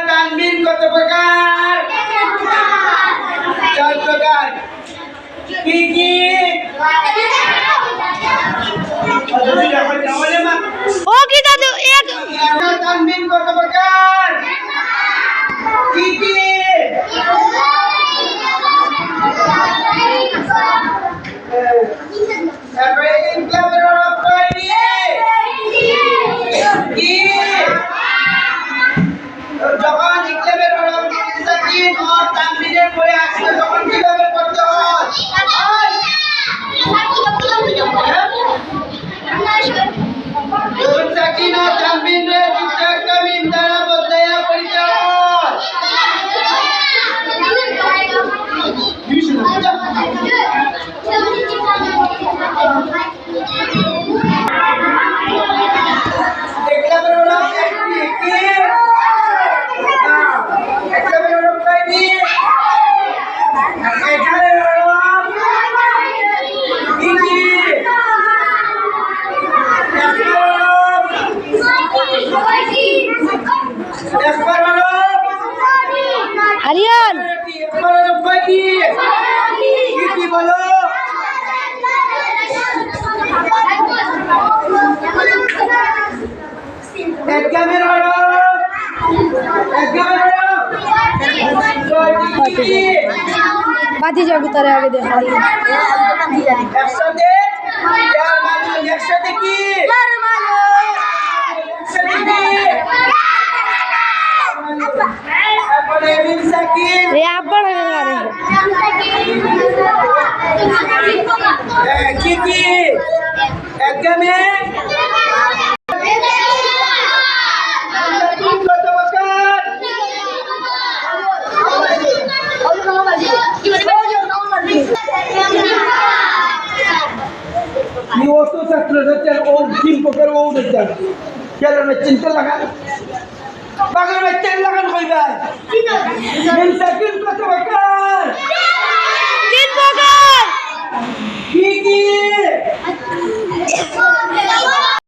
তানবিন কত প্রকার? 4 প্রকার। কি কি? ও কি দাদু এক তানবিন কত প্রকার? কি কি? তারপরে ইনকামের অর্থ কি? যখন ইনকামের অর্থ সাকিন ও তানবিনের পরে আসবে তখন কিভাবে করতে হয়? সাকিন ও তানবিনের দুটো একটা মিম দ্বারা বদলাইয়া পড়িতে হয়। আরিয়ান কি বলো? বাতি জগতারে আগে দেখা একসাথে একসাথে কি? কি কি? একদমে চিন্তা লাগান বাগান লাগান হইবা